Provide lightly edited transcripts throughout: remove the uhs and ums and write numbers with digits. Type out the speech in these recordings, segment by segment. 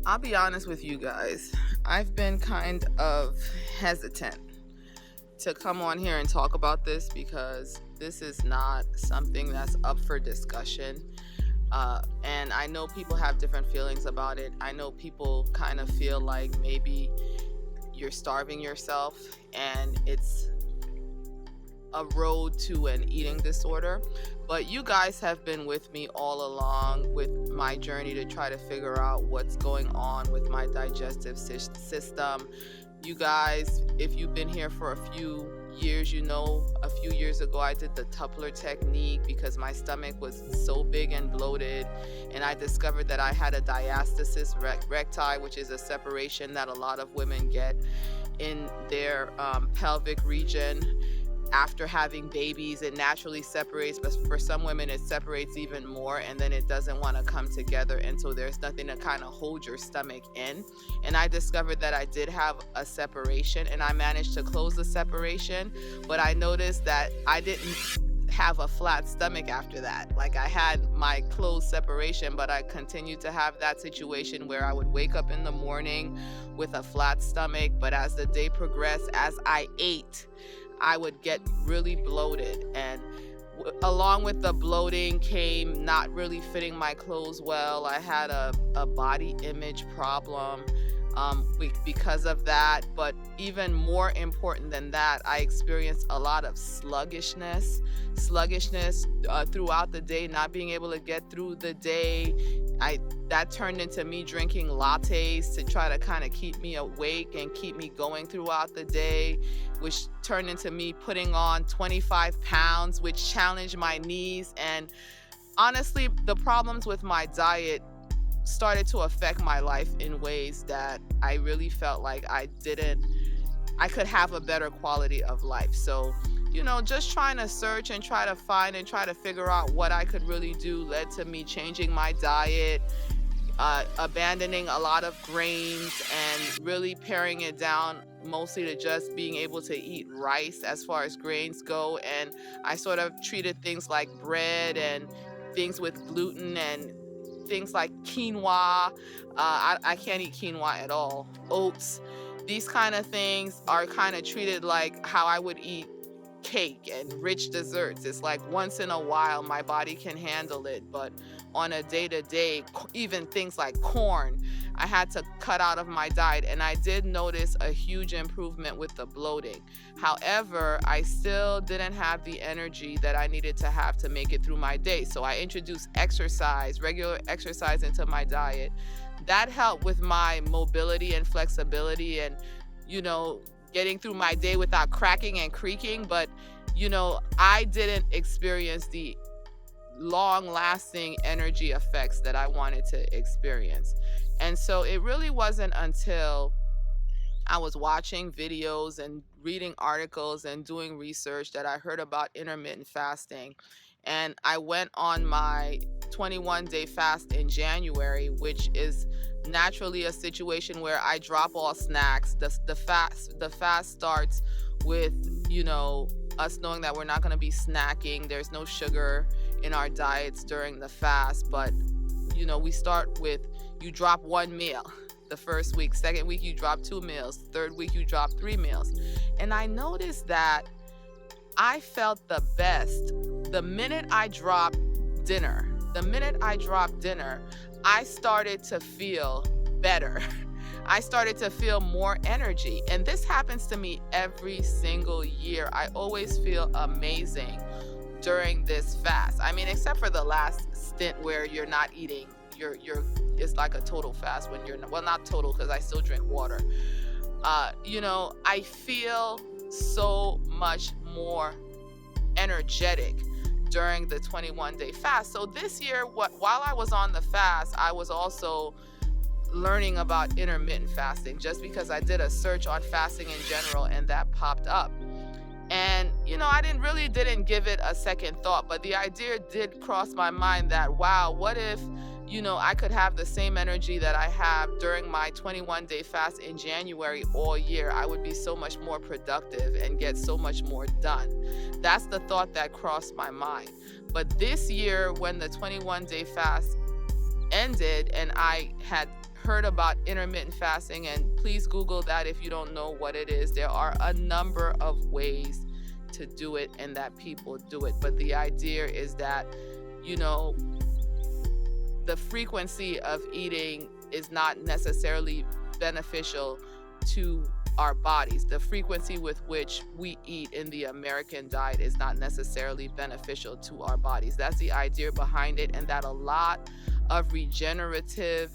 I'll be honest with you guys. I've been kind of hesitant to come on here and talk about this because this is not something that's up for discussion. And I know people have different feelings about it. I know people kind of feel like maybe you're starving yourself and it's a road to an eating disorder. But you guys have been with me all along with my journey to try to figure out what's going on with my digestive system. You guys, if you've been here for a few years, you know a few years ago I did the Tupler technique because my stomach was so big and bloated, and I discovered that I had a diastasis recti, which is a separation that a lot of women get in their pelvic region after having babies. It naturally separates, but for some women it separates even more, and then it doesn't want to come together, and so there's nothing to kind of hold your stomach in. And I discovered that I did have a separation, and I managed to close the separation, but I noticed that I didn't have a flat stomach after that. Like, I had my closed separation, but I continued to have that situation where I would wake up in the morning with a flat stomach, but as the day progressed, as I ate, I would get really bloated, and along with the bloating came not really fitting my clothes well. I had a body image problem because of that, but even more important than that, I experienced a lot of sluggishness throughout the day, not being able to get through the day. That turned into me drinking lattes to try to kind of keep me awake and keep me going throughout the day, which turned into me putting on 25 pounds, which challenged my knees. And honestly, the problems with my diet started to affect my life in ways that I really felt like I could have a better quality of life. So, just trying to search and try to find and try to figure out what I could really do led to me changing my diet, abandoning a lot of grains and really paring it down mostly to just being able to eat rice as far as grains go. And I sort of treated things like bread and things with gluten and things like quinoa. I can't eat quinoa at all. Oats. These kind of things are kind of treated like how I would eat cake and rich desserts. It's like once in a while my body can handle it, but on a day-to-day, even things like corn, I had to cut out of my diet, and I did notice a huge improvement with the bloating. However, I still didn't have the energy that I needed to have to make it through my day. So I introduced regular exercise into my diet. That helped with my mobility and flexibility and, getting through my day without cracking and creaking. But, I didn't experience the long-lasting energy effects that I wanted to experience. And so it really wasn't until I was watching videos and reading articles and doing research that I heard about intermittent fasting. And I went on my 21-day fast in January, which is naturally a situation where I drop all snacks. The fast starts with, us knowing that we're not going to be snacking. There's no sugar in our diets during the fast, but we start with, you drop one meal the first week, second week you drop 2 meals, third week you drop 3 meals. And I noticed that I felt the best the minute I dropped dinner. I started to feel better. I started to feel more energy. And this happens to me every single year. I always feel amazing during this fast. I mean, except for the last stint where you're not eating. It's like a total fast when you're not total, because I still drink water. I feel so much more energetic during the 21-day fast. So this year, while I was on the fast, I was also learning about intermittent fasting, just because I did a search on fasting in general and that popped up. And, I didn't give it a second thought, but the idea did cross my mind that, wow, what if, I could have the same energy that I have during my 21-day fast in January all year. I would be so much more productive and get so much more done. That's the thought that crossed my mind. But this year, when the 21-day fast ended and I had heard about intermittent fasting, and please Google that if you don't know what it is. There are a number of ways to do it and that people do it. But the idea is that, you know, the frequency of eating is not necessarily beneficial to our bodies. The frequency with which we eat in the American diet is not necessarily beneficial to our bodies. That's the idea behind it, and that a lot of regenerative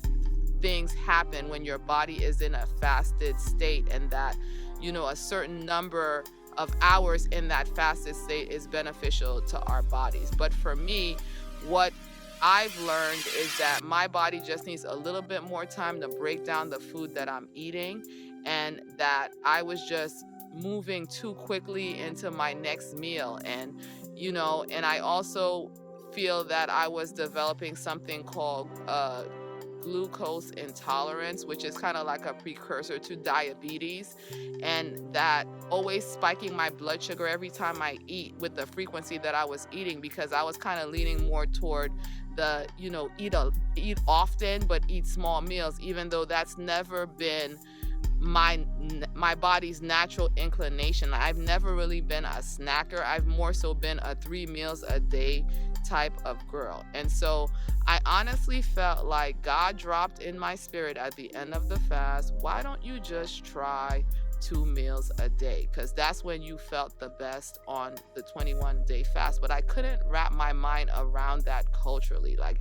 things happen when your body is in a fasted state, and that, you know, a certain number of hours in that fasted state is beneficial to our bodies. But for me, what I've learned is that my body just needs a little bit more time to break down the food that I'm eating, and that I was just moving too quickly into my next meal. And, you know, and I also feel that I was developing something called glucose intolerance, which is kind of like a precursor to diabetes, and that always spiking my blood sugar every time I eat with the frequency that I was eating, because I was kind of leaning more toward the, you know, eat often but eat small meals, even though that's never been my body's natural inclination. I've never really been a snacker. I've more so been a 3 meals a day type of girl. And so I honestly felt like God dropped in my spirit at the end of the fast, why don't you just try 2 meals a day? Because that's when you felt the best on the 21-day fast. But I couldn't wrap my mind around that culturally. Like,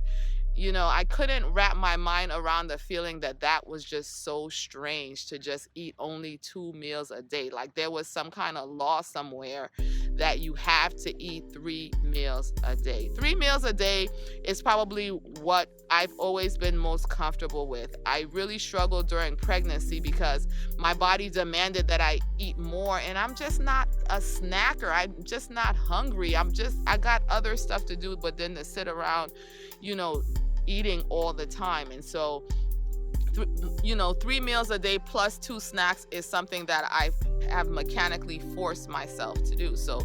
you know, I couldn't wrap my mind around the feeling that that was just so strange to just eat only 2 meals a day. Like there was some kind of law somewhere that you have to eat 3 meals a day. 3 meals a day is probably what I've always been most comfortable with. I really struggled during pregnancy because my body demanded that I eat more, and I'm just not a snacker. I'm just not hungry. I got other stuff to do, but then to sit around, you know, eating all the time. And so, you know, 3 meals a day plus 2 snacks is something that I have mechanically forced myself to do. So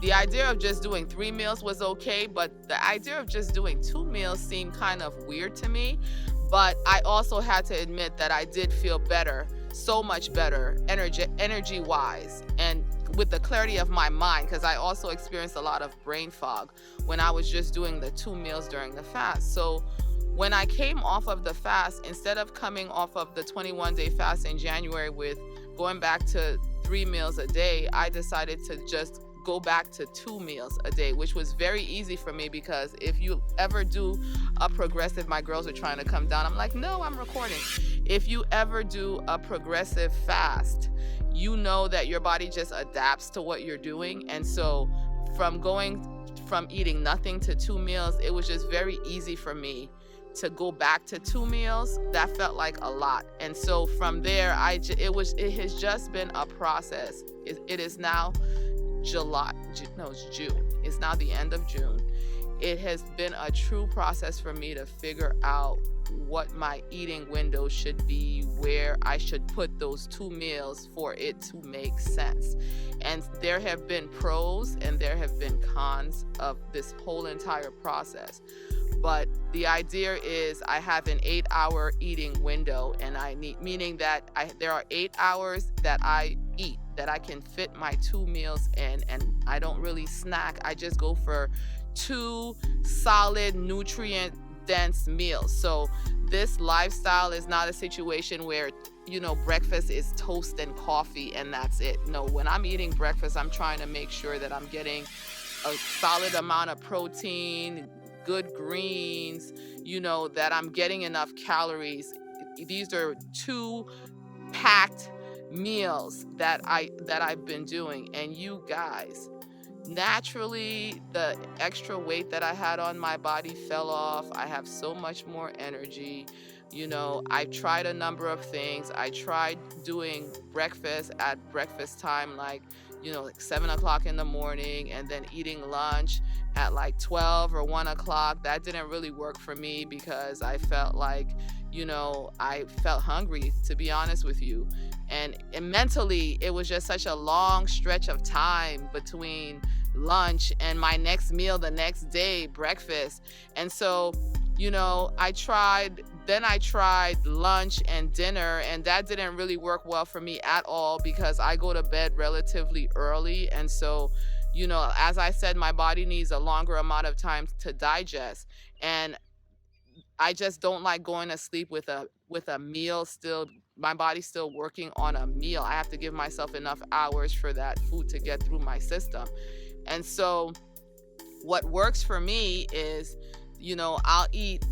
the idea of just doing 3 meals was okay, but the idea of just doing 2 meals seemed kind of weird to me. But I also had to admit that I did feel better, so much better, energy wise, and with the clarity of my mind, because I also experienced a lot of brain fog when I was just doing the 2 meals during the fast. So when I came off of the fast, instead of coming off of the 21-day fast in January with going back to 3 meals a day, I decided to just go back to 2 meals a day, which was very easy for me, because if you ever do a progressive, my girls are trying to come down, I'm like, no, I'm recording. If you ever do a progressive fast, you know that your body just adapts to what you're doing. And so from eating nothing to 2 meals, it was just very easy for me to go back to 2 meals. That felt like a lot. And so from there, it has just been a process. It is now it's June. It's now the end of June. It has been a true process for me to figure out what my eating window should be, where I should put those 2 meals for it to make sense. And there have been pros and there have been cons of this whole entire process. But the idea is I have an 8-hour eating window, and meaning that there are 8 hours that I eat, that I can fit my 2 meals in, and I don't really snack. I just go for 2 solid, nutrient dense meals. So this lifestyle is not a situation where, you know, breakfast is toast and coffee and that's it. No, when I'm eating breakfast, I'm trying to make sure that I'm getting a solid amount of protein, good greens, you know, that I'm getting enough calories. These are 2 packed meals that I've been doing. And you guys, naturally, the extra weight that I had on my body fell off. I have so much more energy. You know, I tried a number of things. I tried doing breakfast at breakfast time, like, you know, like 7 o'clock in the morning, and then eating lunch at like 12 or 1 o'clock. That didn't really work for me because I felt like, you know, I felt hungry, to be honest with you. And mentally, it was just such a long stretch of time between lunch and my next meal the next day, breakfast. And so, you know, I tried then I tried lunch and dinner, and that didn't really work well for me at all because I go to bed relatively early. And so, as I said, my body needs a longer amount of time to digest. And I just don't like going to sleep with a meal still. My body's still working on a meal. I have to give myself enough hours for that food to get through my system. And so what works for me is, I'll eat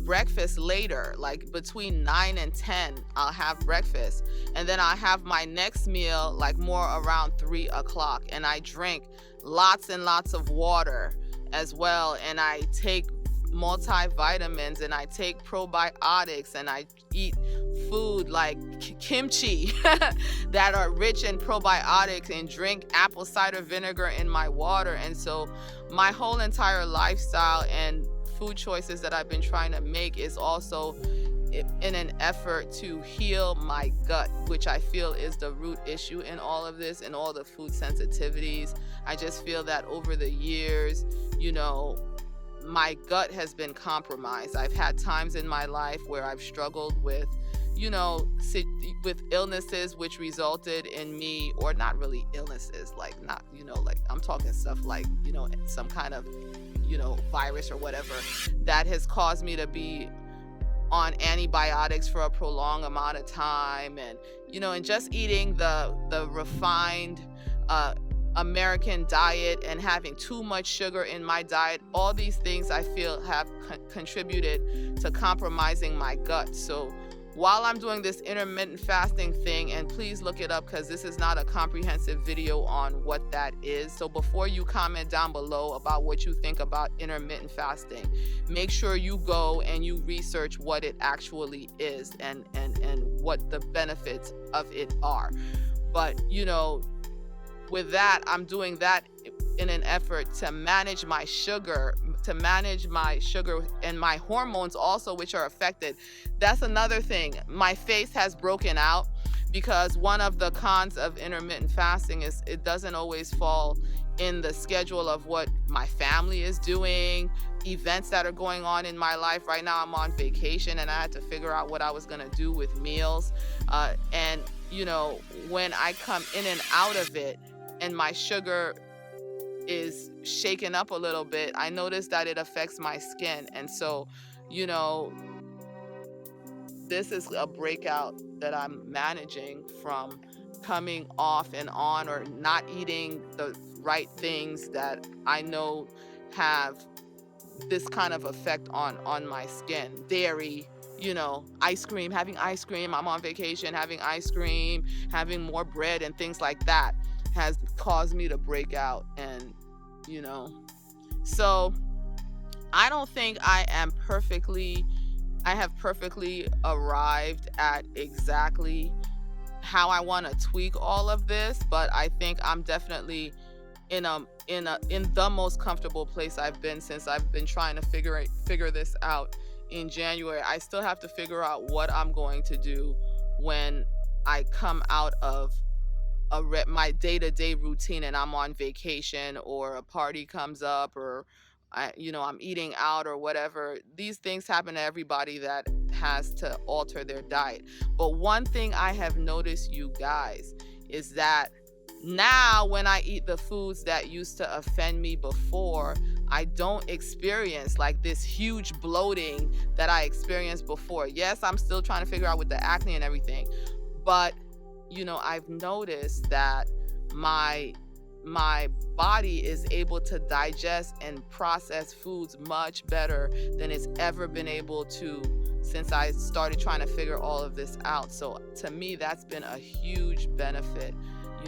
breakfast later, like between 9 and 10, I'll have breakfast. And then I'll have my next meal, like more around 3 o'clock. And I drink lots and lots of water as well. And I take multivitamins and I take probiotics and I eat food like kimchi that are rich in probiotics and drink apple cider vinegar in my water. And so my whole entire lifestyle and food choices that I've been trying to make is also in an effort to heal my gut, which I feel is the root issue in all of this and all the food sensitivities. I just feel that over the years, my gut has been compromised. I've had times in my life where I've struggled with, with illnesses which resulted in me, or not really illnesses, like not, like I'm talking stuff like, some kind of, virus or whatever that has caused me to be on antibiotics for a prolonged amount of time. And, and just eating the refined, American diet and having too much sugar in my diet, all these things I feel have contributed to compromising my gut. So while I'm doing this intermittent fasting thing, and please look it up because this is not a comprehensive video on what that is. So before you comment down below about what you think about intermittent fasting, make sure you go and you research what it actually is and what the benefits of it are. But, with that, I'm doing that in an effort to manage my sugar and my hormones also, which are affected. That's another thing. My face has broken out because one of the cons of intermittent fasting is it doesn't always fall in the schedule of what my family is doing, events that are going on in my life. Right now I'm on vacation and I had to figure out what I was going to do with meals. And when I come in and out of it, and my sugar is shaken up a little bit, I notice that it affects my skin. And so, this is a breakout that I'm managing from coming off and on, or not eating the right things that I know have this kind of effect on my skin. Dairy, ice cream, having ice cream. I'm on vacation, having ice cream, having more bread and things like that has caused me to break out. And so I don't think I have perfectly arrived at exactly how I want to tweak all of this, but I think I'm definitely in the most comfortable place I've been since I've been trying to figure this out in January. I still have to figure out what I'm going to do when I come out of my day-to-day routine and I'm on vacation, or a party comes up, or I'm eating out or whatever. These things happen to everybody that has to alter their diet. But one thing I have noticed, you guys, is that now when I eat the foods that used to offend me before, I don't experience like this huge bloating that I experienced before. Yes, I'm still trying to figure out with the acne and everything, but I've noticed that my body is able to digest and process foods much better than it's ever been able to since I started trying to figure all of this out. So to me, that's been a huge benefit,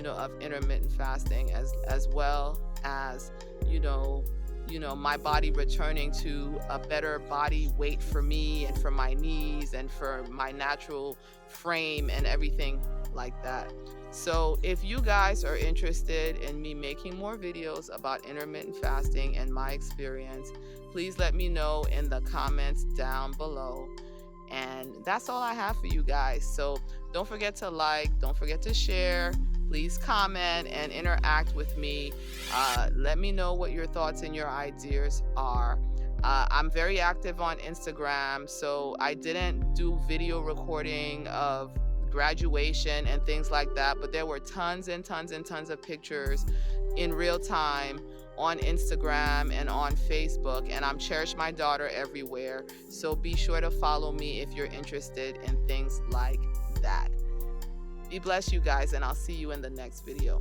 of intermittent fasting, as well as, my body returning to a better body weight for me and for my knees and for my natural frame and everything like that. So if you guys are interested in me making more videos about intermittent fasting and my experience, please let me know in the comments down below. And that's all I have for you guys. So don't forget to like, don't forget to share, please comment and interact with me. Let me know what your thoughts and your ideas are. I'm very active on Instagram, so I didn't do video recording of graduation and things like that, but there were tons and tons and tons of pictures in real time on Instagram and on Facebook, and I'm Cherish My Daughter everywhere. So be sure to follow me if you're interested in things like that. Be blessed, you guys, and I'll see you in the next video.